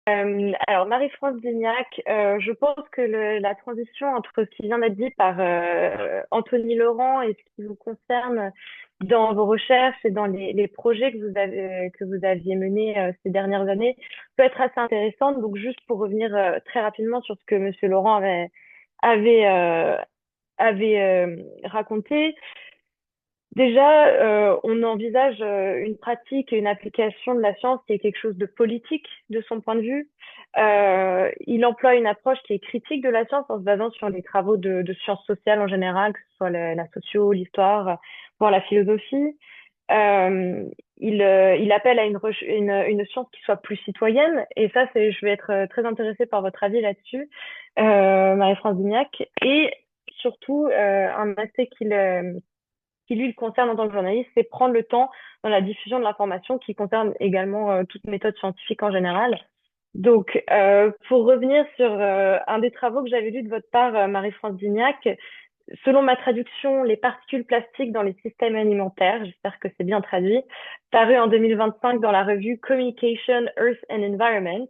Alors, Marie-France Dignac, je pense que la transition entre ce qui vient d'être dit par Anthony Laurent et ce qui vous concerne dans vos recherches et dans les projets que vous aviez menés ces dernières années peut être assez intéressante. Donc, juste pour revenir très rapidement sur ce que Monsieur Laurent avait, euh, avait raconté, déjà, on envisage une pratique et une application de la science qui est quelque chose de politique de son point de vue. Il emploie une approche qui est critique de la science en se basant sur les travaux de sciences sociales en général, que ce soit la socio, l'histoire, voire la philosophie. Euh, il appelle à une science qui soit plus citoyenne, et ça, je vais être très intéressée par votre avis là-dessus, Marie-France Dignac, et surtout un aspect qui lui le concerne en tant que journaliste, c'est prendre le temps dans la diffusion de l'information qui concerne également toute méthode scientifique en général. Donc, pour revenir sur un des travaux que j'avais lu de votre part, Marie-France Dignac, selon ma traduction, les particules plastiques dans les systèmes alimentaires, j'espère que c'est bien traduit, paru en 2025 dans la revue Communication, Earth and Environment.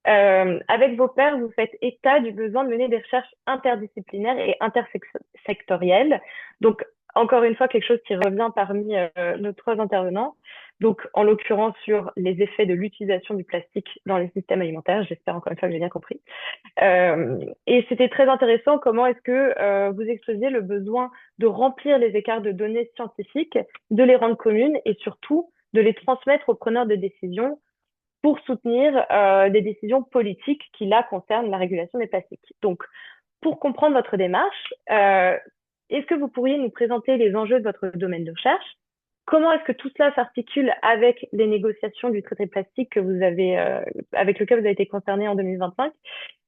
Avec vos pairs, vous faites état du besoin de mener des recherches interdisciplinaires et intersectorielles. Donc, encore une fois, quelque chose qui revient parmi nos trois intervenants. Donc, en l'occurrence, sur les effets de l'utilisation du plastique dans les systèmes alimentaires. J'espère encore une fois que j'ai bien compris. Et c'était très intéressant comment est-ce que vous exposiez le besoin de remplir les écarts de données scientifiques, de les rendre communes et surtout de les transmettre aux preneurs de décision pour soutenir des décisions politiques qui, là, concernent la régulation des plastiques. Donc, pour comprendre votre démarche, est-ce que vous pourriez nous présenter les enjeux de votre domaine de recherche? Comment est-ce que tout cela s'articule avec les négociations du traité plastique avec lequel vous avez été concerné en 2025?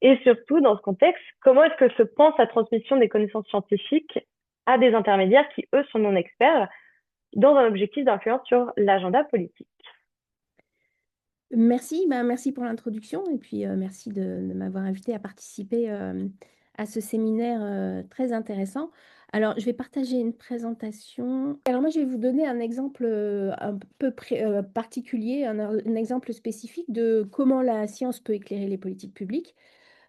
Et surtout, dans ce contexte, comment est-ce que se pense la transmission des connaissances scientifiques à des intermédiaires qui, eux, sont non experts dans un objectif d'influence sur l'agenda politique? Merci, merci pour l'introduction et puis merci de m'avoir invité à participer à ce séminaire très intéressant. Alors, je vais partager une présentation. Alors, moi, je vais vous donner un exemple un peu particulier, un exemple spécifique de comment la science peut éclairer les politiques publiques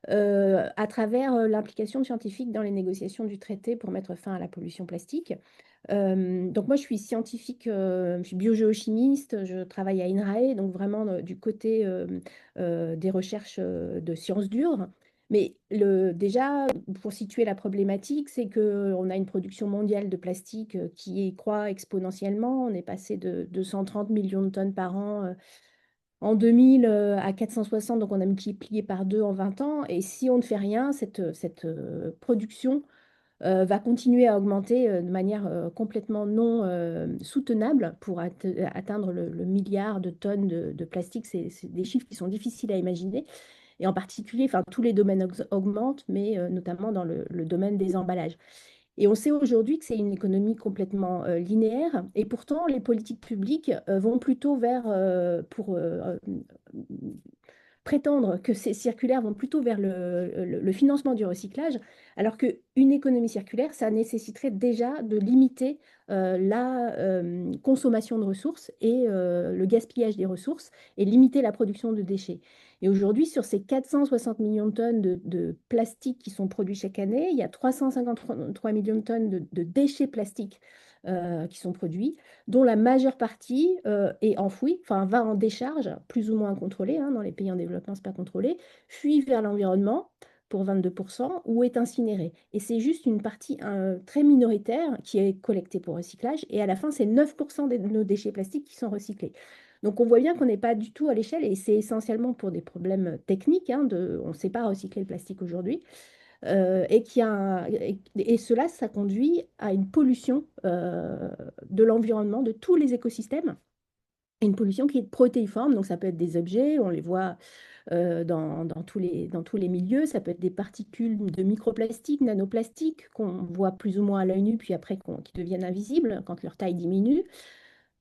à travers l'implication scientifique dans les négociations du traité pour mettre fin à la pollution plastique. Donc moi, je suis scientifique, je suis biogéochimiste, je travaille à INRAE, donc vraiment du côté des recherches de sciences dures. Mais déjà, pour situer la problématique, c'est qu'on a une production mondiale de plastique qui croît exponentiellement. On est passé de 230 millions de tonnes par an en 2000 à 460, donc on a multiplié par deux en 20 ans. Et si on ne fait rien, cette production va continuer à augmenter de manière complètement non soutenable pour atteindre le milliard de tonnes de plastique. C'est des chiffres qui sont difficiles à imaginer. Et en particulier, enfin, tous les domaines augmentent, mais notamment dans le domaine des emballages. Et on sait aujourd'hui que c'est une économie complètement linéaire, et pourtant les politiques publiques vont plutôt pour prétendre que ces circulaires vont plutôt vers le financement du recyclage, alors qu'une économie circulaire, ça nécessiterait déjà de limiter la consommation de ressources et le gaspillage des ressources et limiter la production de déchets. Et aujourd'hui, sur ces 460 millions de tonnes de plastique qui sont produits chaque année, il y a 353 millions de tonnes de déchets plastiques qui sont produits, dont la majeure partie est enfouie, enfin va en décharge, plus ou moins incontrôlée, hein, dans les pays en développement, c'est pas contrôlé, fuit vers l'environnement pour 22% ou est incinérée. Et c'est juste une partie très minoritaire qui est collectée pour recyclage. Et à la fin, c'est 9% de nos déchets plastiques qui sont recyclés. Donc on voit bien qu'on n'est pas du tout à l'échelle et c'est essentiellement pour des problèmes techniques, hein, on ne sait pas recycler le plastique aujourd'hui. Et cela, ça conduit à une pollution de l'environnement, de tous les écosystèmes, une pollution qui est protéiforme, donc ça peut être des objets, on les voit dans tous les milieux, ça peut être des particules de microplastiques, nanoplastiques, qu'on voit plus ou moins à l'œil nu, puis après qui deviennent invisibles quand leur taille diminue.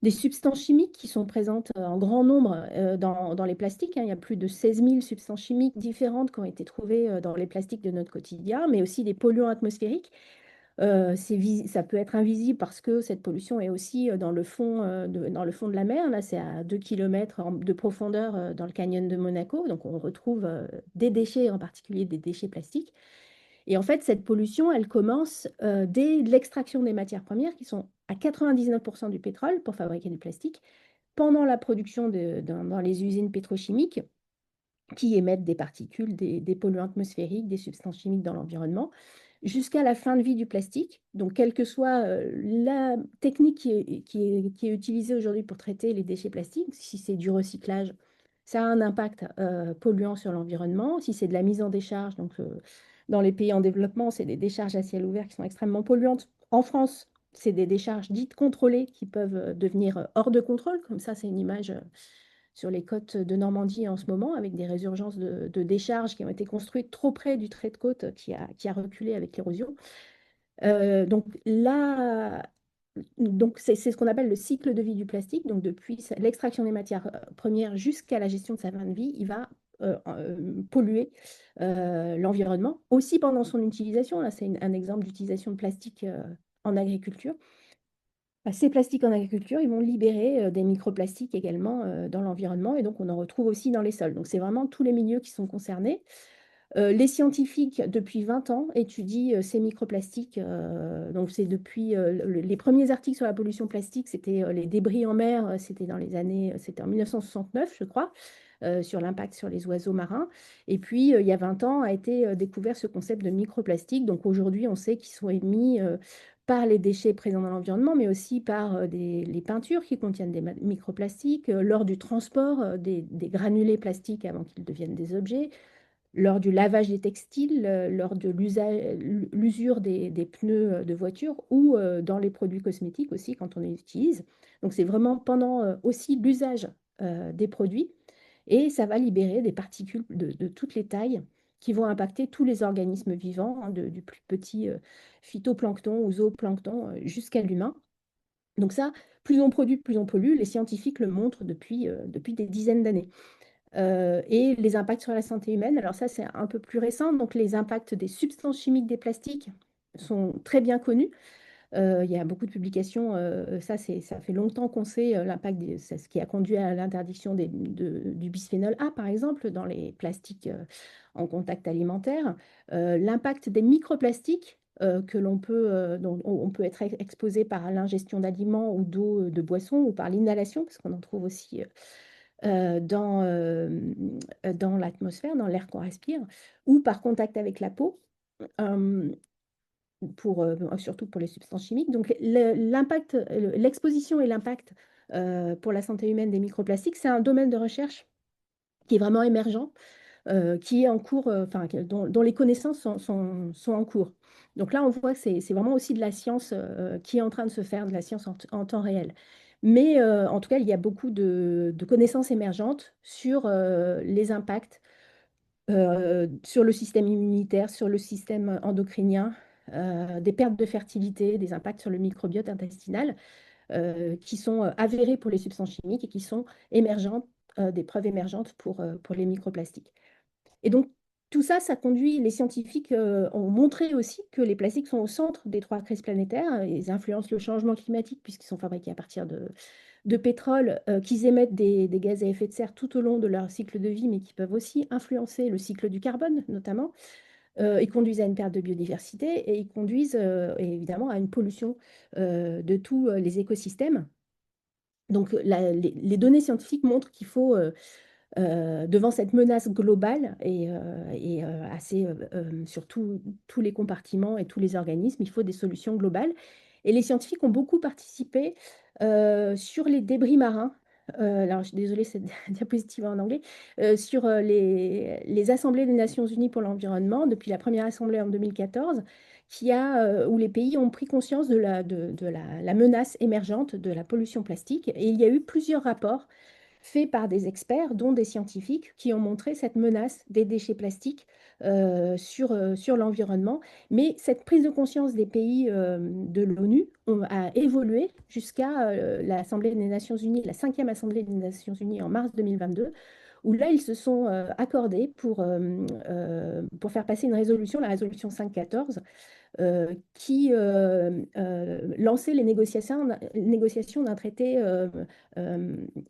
Des substances chimiques qui sont présentes en grand nombre dans les plastiques, hein. Il y a plus de 16 000 substances chimiques différentes qui ont été trouvées dans les plastiques de notre quotidien, mais aussi des polluants atmosphériques. Ça peut être invisible parce que cette pollution est aussi dans le fond de la mer. Là, c'est à 2 km de profondeur dans le canyon de Monaco. Donc, on retrouve des déchets, en particulier des déchets plastiques. Et en fait, cette pollution, elle commence dès l'extraction des matières premières, qui sont à 99% du pétrole pour fabriquer du plastique, pendant la production dans les usines pétrochimiques qui émettent des particules, des polluants atmosphériques, des substances chimiques dans l'environnement, jusqu'à la fin de vie du plastique. Donc, quelle que soit la technique qui est utilisée aujourd'hui pour traiter les déchets plastiques, si c'est du recyclage, ça a un impact polluant sur l'environnement. Si c'est de la mise en décharge, donc dans les pays en développement, c'est des décharges à ciel ouvert qui sont extrêmement polluantes. En France, c'est des décharges dites contrôlées qui peuvent devenir hors de contrôle. Comme ça, c'est une image sur les côtes de Normandie en ce moment, avec des résurgences de décharges qui ont été construites trop près du trait de côte qui a reculé avec l'érosion. Donc là, c'est ce qu'on appelle le cycle de vie du plastique. Donc depuis l'extraction des matières premières jusqu'à la gestion de sa fin de vie, il va polluer l'environnement. Aussi pendant son utilisation, là c'est un exemple d'utilisation de plastique en agriculture. Bah, ces plastiques en agriculture, ils vont libérer des microplastiques également dans l'environnement et donc on en retrouve aussi dans les sols. Donc c'est vraiment tous les milieux qui sont concernés. Les scientifiques, depuis 20 ans, étudient ces microplastiques. Donc c'est depuis les premiers articles sur la pollution plastique, c'était les débris en mer, c'était en 1969, je crois, sur l'impact sur les oiseaux marins. Et puis, il y a 20 ans, a été découvert ce concept de microplastique. Donc aujourd'hui, on sait qu'ils sont émis par les déchets présents dans l'environnement, mais aussi par les peintures qui contiennent des microplastiques, lors du transport des granulés plastiques avant qu'ils deviennent des objets, lors du lavage des textiles, lors de l'usure des pneus de voiture ou dans les produits cosmétiques aussi quand on les utilise. Donc c'est vraiment pendant aussi l'usage des produits et ça va libérer des particules de toutes les tailles qui vont impacter tous les organismes vivants, hein, du plus petit phytoplancton ou zooplancton jusqu'à l'humain. Donc ça, plus on produit, plus on pollue. Les scientifiques le montrent depuis des dizaines d'années. Et les impacts sur la santé humaine, alors ça c'est un peu plus récent, donc les impacts des substances chimiques des plastiques sont très bien connus. Il y a beaucoup de publications, ça fait longtemps qu'on sait l'impact, c'est ce qui a conduit à l'interdiction du bisphénol A par exemple dans les plastiques en contact alimentaire. L'impact des microplastiques dont on peut être exposé par l'ingestion d'aliments ou d'eau de boisson ou par l'inhalation, parce qu'on en trouve aussi dans l'atmosphère, dans l'air qu'on respire, ou par contact avec la peau, euh, surtout pour les substances chimiques. Donc l'exposition et l'impact pour la santé humaine des microplastiques, c'est un domaine de recherche qui est vraiment émergent, qui est en cours, dont les connaissances sont en cours. Donc là, on voit que c'est vraiment aussi de la science qui est en train de se faire, de la science en temps réel. Mais en tout cas, il y a beaucoup de connaissances émergentes sur les impacts sur le système immunitaire, sur le système endocrinien, des pertes de fertilité, des impacts sur le microbiote intestinal, qui sont avérés pour les substances chimiques et qui sont émergentes, des preuves émergentes pour les microplastiques. Et donc, tout ça, ça conduit, les scientifiques ont montré aussi que les plastiques sont au centre des trois crises planétaires. Ils influencent le changement climatique puisqu'ils sont fabriqués à partir de pétrole, qu'ils émettent des gaz à effet de serre tout au long de leur cycle de vie, mais qui peuvent aussi influencer le cycle du carbone, notamment. Ils conduisent à une perte de biodiversité et ils conduisent évidemment à une pollution de tous les écosystèmes. Donc, les données scientifiques montrent qu'il faut devant cette menace globale et sur tous les compartiments et tous les organismes, il faut des solutions globales. Et les scientifiques ont beaucoup participé sur les débris marins. Alors, je suis désolée, cette diapositive est en anglais, sur les assemblées des Nations Unies pour l'environnement, depuis la première assemblée en 2014, où les pays ont pris conscience de la menace émergente de la pollution plastique. Et il y a eu plusieurs rapports fait par des experts, dont des scientifiques, qui ont montré cette menace des déchets plastiques sur l'environnement. Mais cette prise de conscience des pays de l'ONU a évolué jusqu'à l'Assemblée des Nations Unies, la 5e Assemblée des Nations Unies en mars 2022, où là, ils se sont accordés pour faire passer une résolution, la résolution 514, qui lançait les négociations d'un traité euh,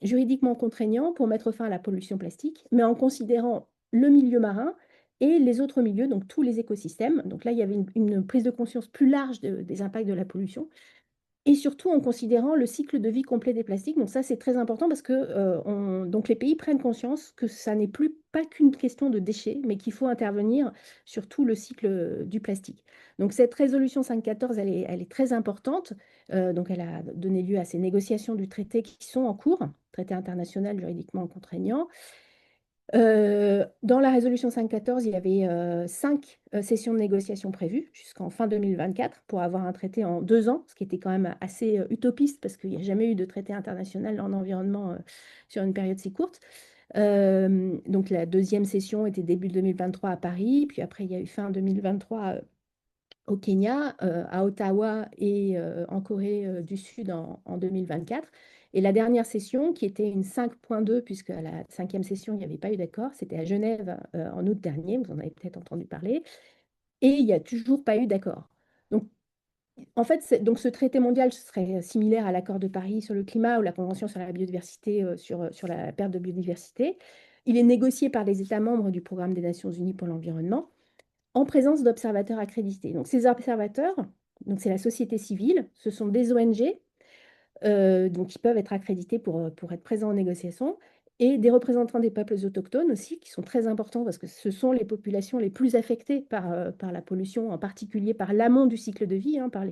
juridiquement contraignant pour mettre fin à la pollution plastique, mais en considérant le milieu marin et les autres milieux, donc tous les écosystèmes. Donc là, il y avait une prise de conscience plus large des impacts de la pollution. Et surtout en considérant le cycle de vie complet des plastiques. Donc ça, c'est très important parce que donc les pays prennent conscience que ça n'est plus pas qu'une question de déchets, mais qu'il faut intervenir sur tout le cycle du plastique. Donc cette résolution 514, elle est très importante. Donc elle a donné lieu à ces négociations du traité qui sont en cours, traité international juridiquement contraignant. Dans la résolution 514, il y avait 5 sessions de négociation prévues jusqu'en fin 2024 pour avoir un traité en 2 ans, ce qui était quand même assez utopiste parce qu'il n'y a jamais eu de traité international en environnement sur une période si courte. Donc la deuxième session était début 2023 à Paris, puis après il y a eu fin 2023 au Kenya, à Ottawa et en Corée du Sud en 2024. Et la dernière session, qui était une 5.2, puisque à la cinquième session, il n'y avait pas eu d'accord, c'était à Genève en août dernier, vous en avez peut-être entendu parler, et il n'y a toujours pas eu d'accord. Donc, en fait, donc ce traité mondial serait similaire à l'accord de Paris sur le climat ou la Convention sur la biodiversité, sur la perte de biodiversité. Il est négocié par les États membres du Programme des Nations Unies pour l'environnement en présence d'observateurs accrédités. Donc, ces observateurs, donc c'est la société civile, ce sont des ONG, donc qui peuvent être accrédités pour être présents en négociation, et des représentants des peuples autochtones aussi, qui sont très importants parce que ce sont les populations les plus affectées par la pollution, en particulier par l'amont du cycle de vie, hein, par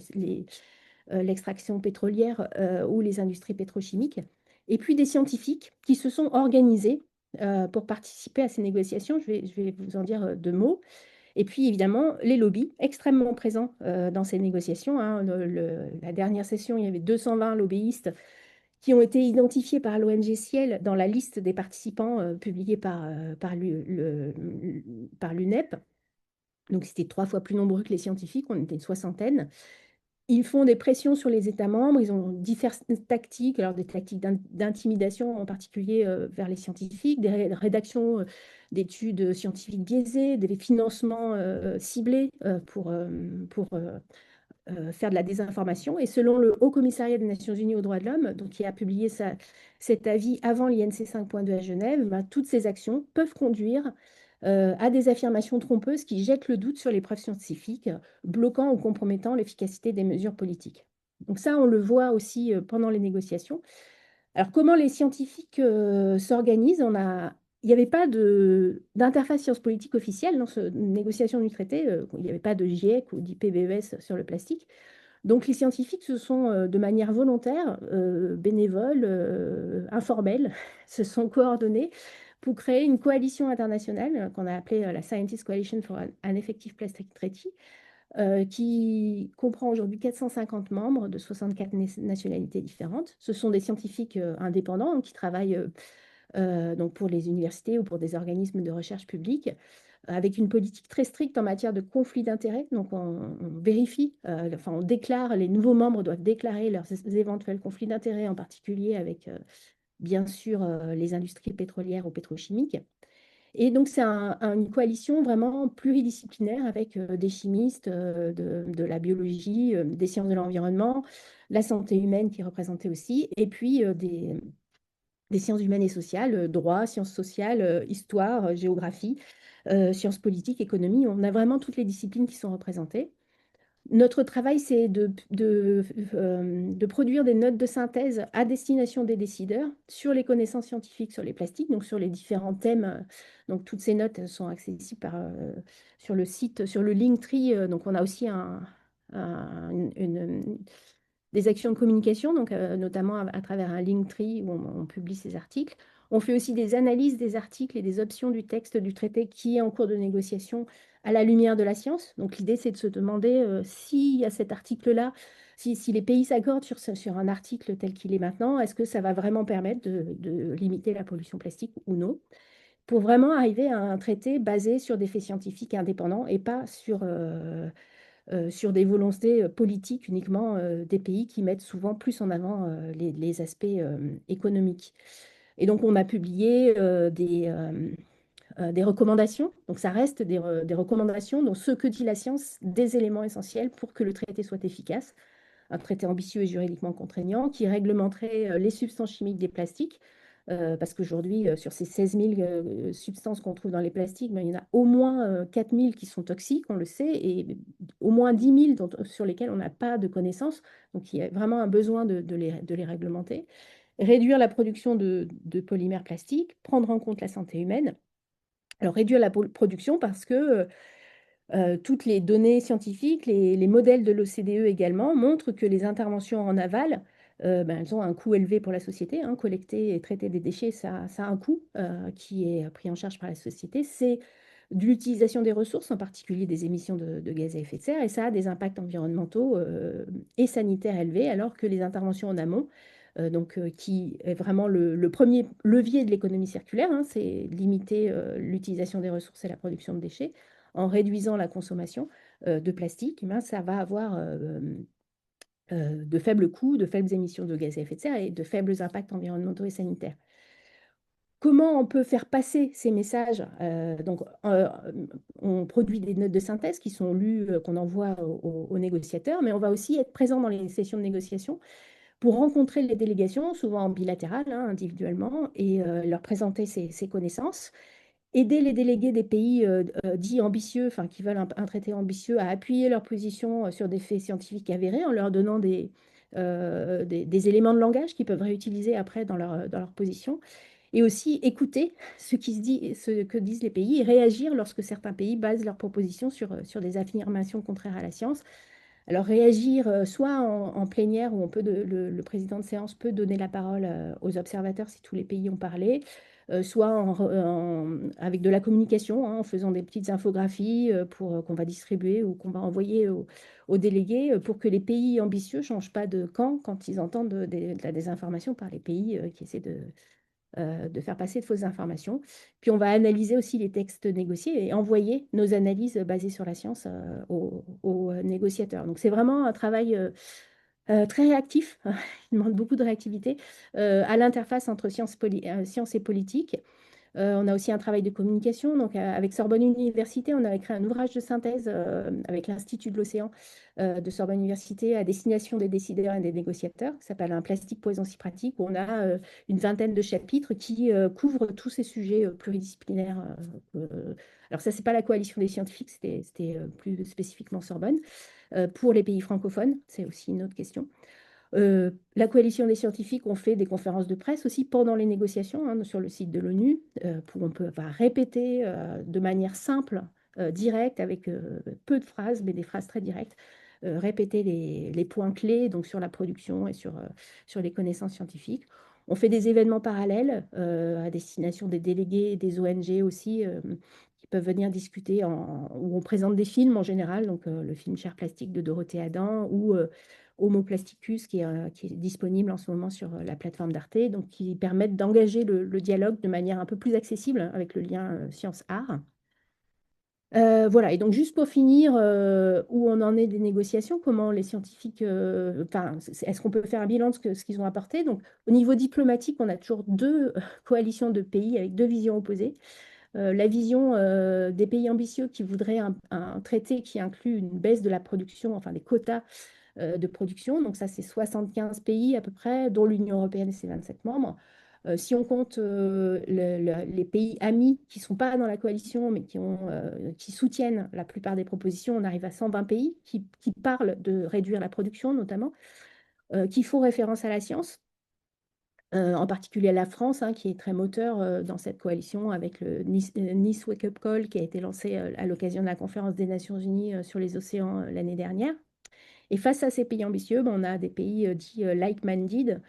l'extraction pétrolière ou les industries pétrochimiques. Et puis des scientifiques qui se sont organisés pour participer à ces négociations. Je vais vous en dire 2 mots. Et puis évidemment, les lobbies extrêmement présents dans ces négociations, hein. La dernière session, il y avait 220 lobbyistes qui ont été identifiés par l'ONG Ciel dans la liste des participants publiée par l'UNEP. Donc c'était 3 fois plus nombreux que les scientifiques, on était une soixantaine. Ils font des pressions sur les États membres, ils ont diverses tactiques, alors des tactiques d'intimidation en particulier vers les scientifiques, des rédactions d'études scientifiques biaisées, des financements ciblés pour faire de la désinformation. Et selon le Haut Commissariat des Nations Unies aux droits de l'homme, donc qui a publié cet avis avant l'INC 5.2 à Genève, ben, toutes ces actions peuvent conduire à des affirmations trompeuses qui jettent le doute sur les preuves scientifiques, bloquant ou compromettant l'efficacité des mesures politiques. Donc ça, on le voit aussi pendant les négociations. Alors, comment les scientifiques s'organisent? Il n'y avait pas d'interface science politique officielle dans cette négociation du traité. Il n'y avait pas de GIEC ou d'IPBES sur le plastique. Donc, les scientifiques se sont, de manière volontaire, bénévole, informelle, se sont coordonnés pour créer une coalition internationale qu'on a appelée la Scientist Coalition for an Effective Plastic Treaty, qui comprend aujourd'hui 450 membres de 64 nationalités différentes. Ce sont des scientifiques indépendants, hein, qui travaillent donc pour les universités ou pour des organismes de recherche publique, avec une politique très stricte en matière de conflit d'intérêts. Donc on vérifie, enfin on déclare, les nouveaux membres doivent déclarer leurs éventuels conflits d'intérêts, en particulier avec bien sûr les industries pétrolières ou pétrochimiques. Et donc, c'est une coalition vraiment pluridisciplinaire avec des chimistes, de la biologie, des sciences de l'environnement, la santé humaine qui est représentée aussi, et puis des sciences humaines et sociales, droit, sciences sociales, histoire, géographie, sciences politiques, économie. On a vraiment toutes les disciplines qui sont représentées. Notre travail, c'est de produire des notes de synthèse à destination des décideurs sur les connaissances scientifiques sur les plastiques, donc sur les différents thèmes. Donc, toutes ces notes sont accessibles sur le site, sur le Linktree. Donc, on a aussi des actions de communication, donc, notamment à travers un Linktree où on publie ces articles. On fait aussi des analyses des articles et des options du texte du traité qui est en cours de négociation à la lumière de la science. Donc l'idée, c'est de se demander s'il y a cet article-là, si les pays s'accordent sur un article tel qu'il est maintenant, est-ce que ça va vraiment permettre de limiter la pollution plastique ou non, pour vraiment arriver à un traité basé sur des faits scientifiques indépendants et pas sur des volontés politiques uniquement des pays qui mettent souvent plus en avant les aspects économiques. Et donc, on a publié des recommandations. Donc, ça reste des recommandations, donc ce que dit la science, des éléments essentiels pour que le traité soit efficace. Un traité ambitieux et juridiquement contraignant qui réglementerait les substances chimiques des plastiques. Parce qu'aujourd'hui, sur ces 16 000 substances qu'on trouve dans les plastiques, ben, il y en a au moins 4 000 qui sont toxiques, on le sait, et au moins 10 000 sur lesquels on n'a pas de connaissances. Donc, il y a vraiment un besoin de les réglementer. Réduire la production de polymères plastiques, prendre en compte la santé humaine. Alors, réduire la production parce que toutes les données scientifiques, les modèles de l'OCDE également montrent que les interventions en aval, ben, elles ont un coût élevé pour la société, hein. Collecter et traiter des déchets, ça a un coût qui est pris en charge par la société. C'est de l'utilisation des ressources, en particulier des émissions de gaz à effet de serre, et ça a des impacts environnementaux et sanitaires élevés, alors que les interventions en amont, qui est vraiment le premier levier de l'économie circulaire, hein, c'est limiter l'utilisation des ressources et la production de déchets en réduisant la consommation de plastique, eh ben, ça va avoir de faibles coûts, de faibles émissions de gaz à effet de serre et de faibles impacts environnementaux et sanitaires. Comment on peut faire passer ces messages? On produit des notes de synthèse qui sont lues, qu'on envoie aux négociateurs, mais on va aussi être présent dans les sessions de négociation pour rencontrer les délégations, souvent en bilatéral, hein, individuellement, et leur présenter ces connaissances, aider les délégués des pays dits ambitieux, enfin qui veulent un traité ambitieux, à appuyer leur position sur des faits scientifiques avérés en leur donnant des éléments de langage qu'ils peuvent réutiliser après dans leur position. Et aussi écouter ce que disent les pays et réagir lorsque certains pays basent leurs propositions sur des affirmations contraires à la science. Alors réagir soit en plénière où le président de séance peut donner la parole aux observateurs si tous les pays ont parlé, soit avec de la communication, hein, en faisant des petites infographies qu'on va distribuer ou qu'on va envoyer aux délégués pour que les pays ambitieux ne changent pas de camp quand ils entendent de la désinformation par les pays qui essaient de faire passer de fausses informations. Puis on va analyser aussi les textes négociés et envoyer nos analyses basées sur la science aux négociateurs. Donc c'est vraiment un travail très réactif, il demande beaucoup de réactivité à l'interface entre science et politique. On a aussi un travail de communication. Donc, avec Sorbonne Université, on a écrit un ouvrage de synthèse avec l'Institut de l'océan de Sorbonne Université à destination des décideurs et des négociateurs, qui s'appelle Un plastique poison si pratique, où on a une vingtaine de chapitres qui couvrent tous ces sujets pluridisciplinaires. Alors, ça, c'est pas la coalition des scientifiques, c'était plus spécifiquement Sorbonne. Pour les pays francophones, c'est aussi une autre question. La coalition des scientifiques ont fait des conférences de presse aussi pendant les négociations, hein, sur le site de l'ONU, on va répéter de manière simple, directe, avec peu de phrases, mais des phrases très directes, répéter les points clés donc sur la production et sur les connaissances scientifiques. On fait des événements parallèles à destination des délégués et des ONG aussi, qui peuvent venir discuter, où on présente des films en général, donc le film Cher Plastique de Dorothée Adam ou Homo Plasticus qui est disponible en ce moment sur la plateforme d'Arte, donc qui permettent d'engager le dialogue de manière un peu plus accessible avec le lien science-art. Voilà, et donc juste pour finir, où on en est des négociations, comment les scientifiques, est-ce qu'on peut faire un bilan de ce qu'ils ont apporté? Donc au niveau diplomatique, on a toujours deux coalitions de pays avec deux visions opposées. La vision des pays ambitieux qui voudraient un traité qui inclut une baisse de la production, enfin des quotas de production. Donc ça, c'est 75 pays à peu près, dont l'Union européenne et ses 27 membres. Si on compte les pays amis qui ne sont pas dans la coalition, mais qui soutiennent la plupart des propositions, on arrive à 120 pays qui parlent de réduire la production notamment, qui font référence à la science. En particulier à la France, hein, qui est très moteur dans cette coalition avec le Nice Wake Up Call qui a été lancé à l'occasion de la conférence des Nations Unies sur les océans l'année dernière. Et face à ces pays ambitieux, ben, on a des pays dits like-minded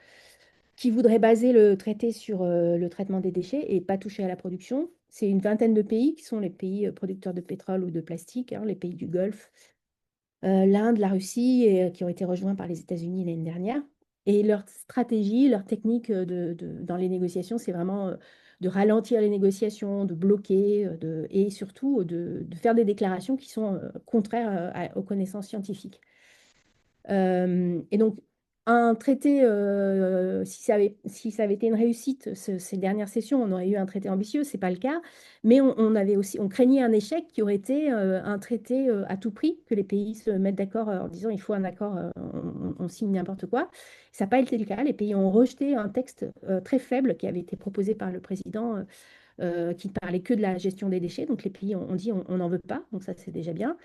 qui voudraient baser le traité sur le traitement des déchets et pas toucher à la production. C'est une vingtaine de pays qui sont les pays producteurs de pétrole ou de plastique, hein, les pays du Golfe, l'Inde, la Russie, qui ont été rejoints par les États-Unis l'année dernière. Et leur stratégie, leur technique dans les négociations, c'est vraiment de ralentir les négociations, de bloquer, et surtout de faire des déclarations qui sont contraires aux connaissances scientifiques. Et donc, un traité, si ça avait été une réussite, ces dernières sessions, on aurait eu un traité ambitieux, c'est pas le cas, mais on avait aussi, on craignait un échec qui aurait été un traité à tout prix, que les pays se mettent d'accord en disant il faut un accord, on signe n'importe quoi. Ça n'a pas été le cas, les pays ont rejeté un texte très faible qui avait été proposé par le président, qui ne parlait que de la gestion des déchets, donc les pays ont dit on n'en veut pas, donc ça c'est déjà bien.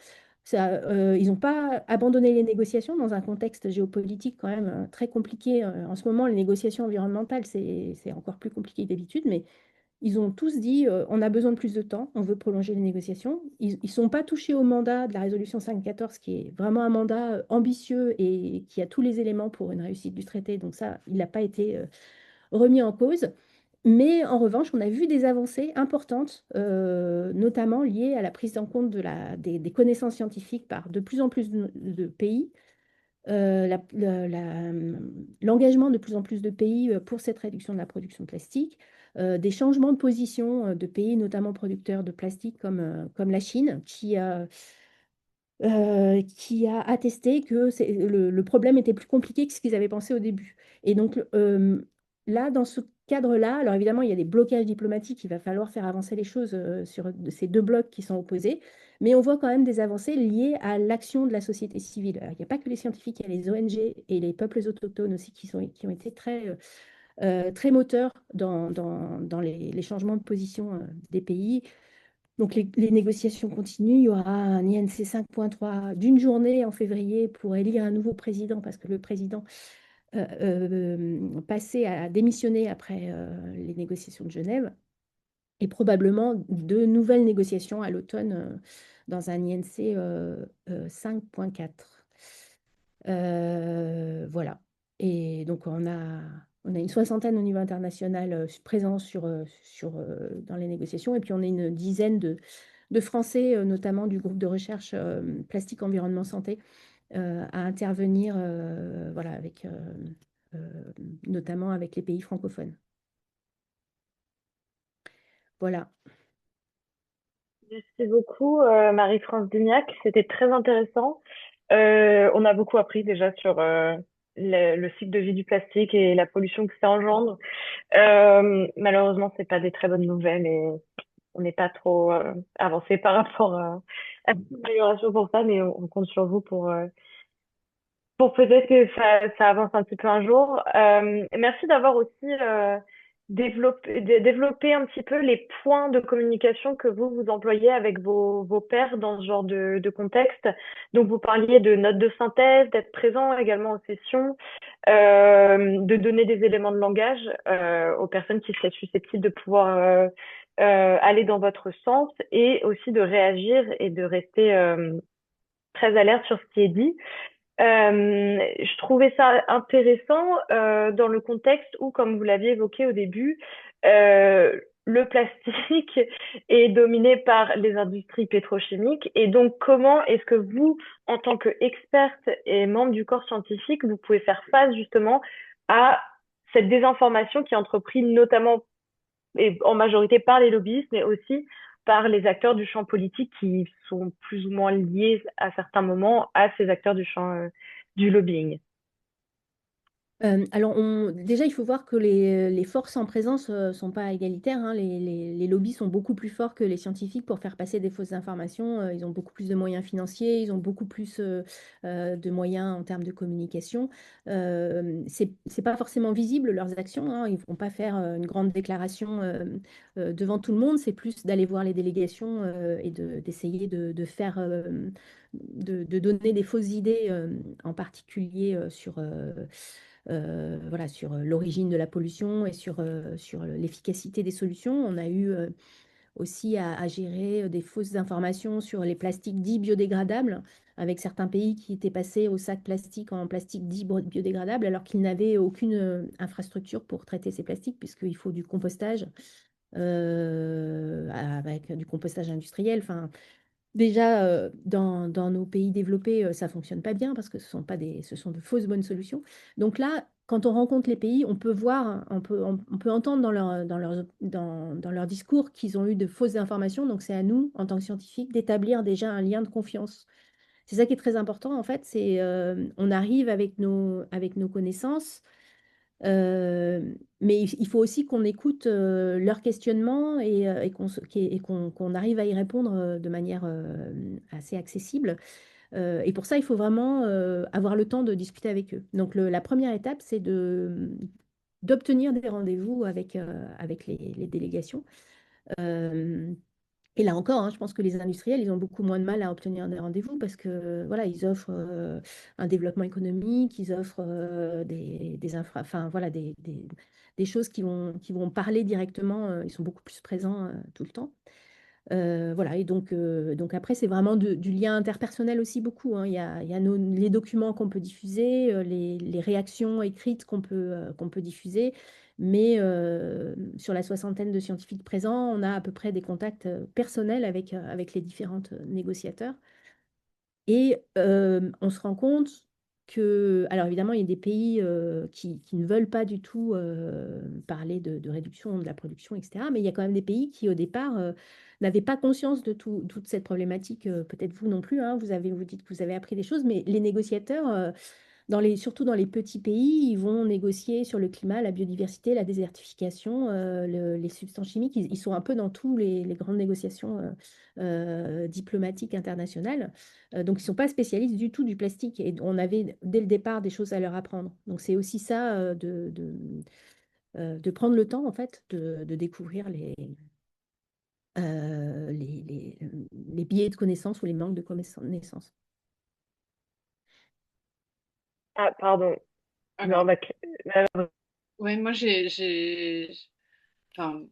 Ça, ils n'ont pas abandonné les négociations dans un contexte géopolitique quand même très compliqué. En ce moment, les négociations environnementales, c'est encore plus compliqué que d'habitude, mais ils ont tous dit on a besoin de plus de temps, on veut prolonger les négociations. Ils ne sont pas touchés au mandat de la résolution 514, qui est vraiment un mandat ambitieux et qui a tous les éléments pour une réussite du traité. Donc ça, il n'a pas été remis en cause. Mais en revanche, on a vu des avancées importantes, notamment liées à la prise en compte des connaissances scientifiques par de plus en plus de pays, l'engagement de plus en plus de pays pour cette réduction de la production de plastique, des changements de position de pays, notamment producteurs de plastique comme la Chine, qui a attesté que le problème était plus compliqué que ce qu'ils avaient pensé au début. Et donc là, dans ce cadre-là, alors évidemment, il y a des blocages diplomatiques, il va falloir faire avancer les choses sur ces deux blocs qui sont opposés, mais on voit quand même des avancées liées à l'action de la société civile. Alors, il n'y a pas que les scientifiques, il y a les ONG et les peuples autochtones aussi qui ont été très moteurs dans les changements de position des pays. Donc les négociations continuent. Il y aura un INC 5.3 d'une journée en février pour élire un nouveau président parce que le président passé a démissionné après les négociations de Genève et probablement de nouvelles négociations à l'automne dans un INC 5.4. Voilà. Et donc, on a une soixantaine au niveau international présents dans les négociations. Et puis, on a une dizaine de Français, notamment du groupe de recherche plastique, environnement, santé, à intervenir voilà, euh, notamment avec les pays francophones. Voilà. Merci beaucoup, Marie-France Dignac. C'était très intéressant. On a beaucoup appris déjà sur le cycle de vie du plastique et la pollution que ça engendre. Malheureusement, c'est pas des très bonnes nouvelles et on n'est pas trop avancé par rapport à l'amélioration pour ça, mais on compte sur vous pour peut-être que ça avance un petit peu un jour. Merci d'avoir aussi développé un petit peu les points de communication que vous employez avec vos pairs dans ce genre de contexte. Donc, vous parliez de notes de synthèse, d'être présent également aux sessions, de donner des éléments de langage aux personnes qui seraient susceptibles de pouvoir aller dans votre sens et aussi de réagir et de rester très alerte sur ce qui est dit. Je trouvais ça intéressant dans le contexte où, comme vous l'aviez évoqué au début, le plastique est dominé par les industries pétrochimiques. Et donc, comment est-ce que vous, en tant qu'experte et membre du corps scientifique, vous pouvez faire face justement à cette désinformation qui est entreprise notamment et en majorité par les lobbyistes, mais aussi par les acteurs du champ politique qui sont plus ou moins liés à certains moments à ces acteurs du champ du lobbying. Alors, déjà, il faut voir que les forces en présence ne sont pas égalitaires, hein. Les lobbies sont beaucoup plus forts que les scientifiques pour faire passer des fausses informations. Ils ont beaucoup plus de moyens financiers, ils ont beaucoup plus de moyens en termes de communication. C'est pas forcément visible leurs actions, hein. Ils ne vont pas faire une grande déclaration devant tout le monde. C'est plus d'aller voir les délégations et d'essayer de faire, de donner des fausses idées, en particulier voilà, sur l'origine de la pollution et sur l'efficacité des solutions. On a eu aussi à gérer des fausses informations sur les plastiques dits biodégradables, avec certains pays qui étaient passés au sac plastique en plastique dit biodégradable, alors qu'ils n'avaient aucune infrastructure pour traiter ces plastiques, puisqu'il faut du compostage, avec du compostage industriel. Enfin, déjà, dans nos pays développés, ça fonctionne pas bien parce que ce sont de fausses bonnes solutions. Donc là, quand on rencontre les pays, on peut voir, hein, on peut entendre dans leur discours qu'ils ont eu de fausses informations. Donc c'est à nous, en tant que scientifiques, d'établir déjà un lien de confiance C'est ça qui est très important, en fait, c'est on arrive avec nos connaissances, mais il faut aussi qu'on écoute leurs questionnements et qu'on arrive à y répondre de manière assez accessible. Et pour ça, il faut vraiment avoir le temps de discuter avec eux. Donc, la première étape, c'est d'obtenir des rendez-vous avec les délégations. Euh, et là encore, hein, je pense que les industriels, ils ont beaucoup moins de mal à obtenir des rendez-vous parce que voilà, ils offrent un développement économique, ils offrent enfin voilà, des choses qui vont parler directement. Ils sont beaucoup plus présents tout le temps. Voilà, et donc après, c'est vraiment du lien interpersonnel aussi beaucoup, hein. Il y a les documents qu'on peut diffuser, les réactions écrites qu'on peut diffuser, mais sur la soixantaine de scientifiques présents, on a à peu près des contacts personnels avec les différentes négociateurs. Et on se rend compte que, alors évidemment, il y a des pays qui ne veulent pas du tout parler de réduction de la production, etc. Mais il y a quand même des pays qui, au départ, n'avaient pas conscience de toute cette problématique. Peut-être vous non plus, hein, vous dites que vous avez appris des choses, mais les négociateurs, surtout dans les petits pays, ils vont négocier sur le climat, la biodiversité, la désertification, les substances chimiques. Ils sont un peu dans tous les grandes négociations diplomatiques internationales. Donc, ils ne sont pas spécialistes du tout du plastique. Et on avait dès le départ des choses à leur apprendre. Donc, c'est aussi ça de prendre le temps, en fait, de découvrir les biais de connaissances ou les manques de connaissances. Ah, pardon. Non, Alors, bah, ouais, moi, enfin,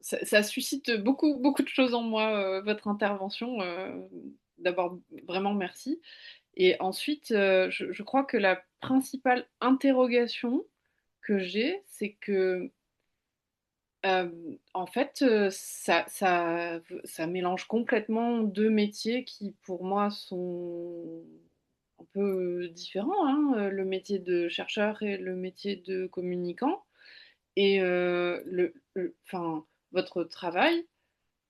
ça suscite beaucoup de choses en moi, votre intervention. D'abord, vraiment merci. Et ensuite, je crois que la principale interrogation que j'ai, c'est que, en fait, ça mélange complètement deux métiers qui, pour moi, sont un peu différents, hein, le métier de chercheur et le métier de communicant. Et enfin, votre travail,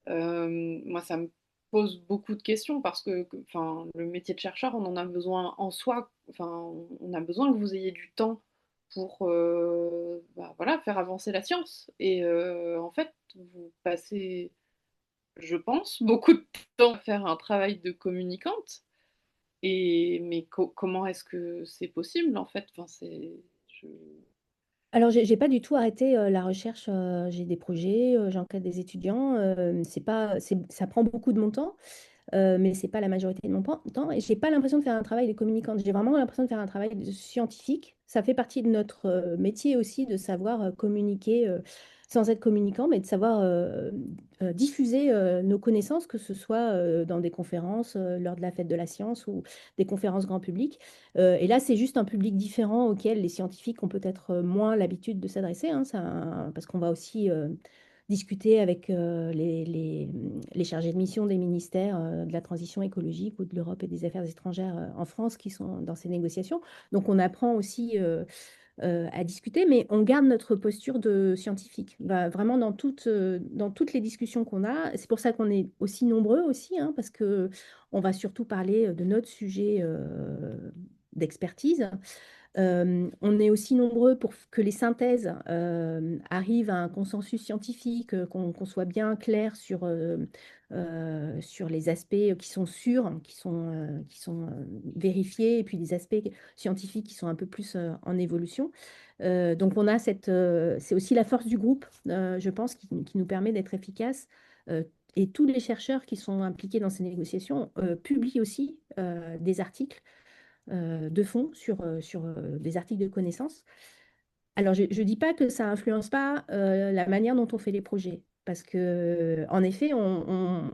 moi, ça me pose beaucoup de questions parce enfin, le métier de chercheur, on en a besoin en soi. Enfin, on a besoin que vous ayez du temps pour bah, voilà, faire avancer la science. Et en fait, vous passez, je pense, beaucoup de temps à faire un travail de communicante. Mais comment est-ce que c'est possible en fait? Enfin, je- Alors, j'ai pas du tout arrêté la recherche. J'ai des projets, j'encadre des étudiants. C'est pas, ça prend beaucoup de mon temps, mais c'est pas la majorité de mon temps. Et j'ai pas l'impression de faire un travail de communicante. J'ai vraiment l'impression de faire un travail de scientifique. Ça fait partie de notre métier aussi de savoir communiquer sans être communicant, mais de savoir diffuser nos connaissances, que ce soit dans des conférences lors de la fête de la science ou des conférences grand public. Et là, c'est juste un public différent auquel les scientifiques ont peut-être moins l'habitude de s'adresser, hein, parce qu'on va aussi discuter avec les chargés de mission des ministères de la transition écologique ou de l'Europe et des affaires étrangères en France qui sont dans ces négociations. Donc on apprend aussi à discuter, mais on garde notre posture de scientifique. Bah, vraiment dans toutes les discussions qu'on a. C'est pour ça qu'on est aussi nombreux aussi, hein, parce que on va surtout parler de notre sujet d'expertise. On est aussi nombreux pour que les synthèses arrivent à un consensus scientifique, qu'on soit bien clair sur les aspects qui sont sûrs, qui sont vérifiés, et puis des aspects scientifiques qui sont un peu plus en évolution. Donc on a c'est aussi la force du groupe, je pense, qui nous permet d'être efficace. Et tous les chercheurs qui sont impliqués dans ces négociations publient aussi des articles de fond sur des articles de connaissances. Alors, je ne dis pas que ça influence pas la manière dont on fait les projets, parce que, en effet,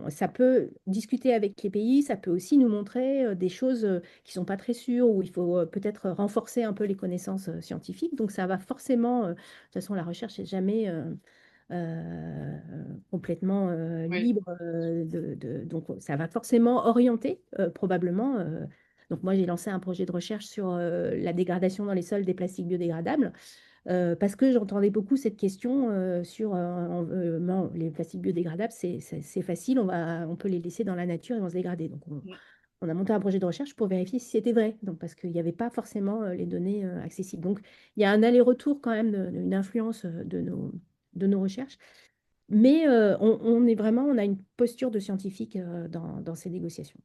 ça peut discuter avec les pays, ça peut aussi nous montrer des choses qui sont pas très sûres, où il faut peut-être renforcer un peu les connaissances scientifiques. Donc, ça va forcément, de toute façon, la recherche n'est jamais euh, complètement Oui. libre, donc ça va forcément orienter probablement. Donc, moi, j'ai lancé un projet de recherche sur la dégradation dans les sols des plastiques biodégradables parce que j'entendais beaucoup cette question sur non, les plastiques biodégradables, c'est facile, on peut les laisser dans la nature et vont se dégrader. Donc, on a monté un projet de recherche pour vérifier si c'était vrai, donc, parce qu'il n'y avait pas forcément les données accessibles. Donc, il y a un aller-retour quand même, une influence de nos recherches. Mais on est vraiment, on a une posture de scientifique dans ces négociations.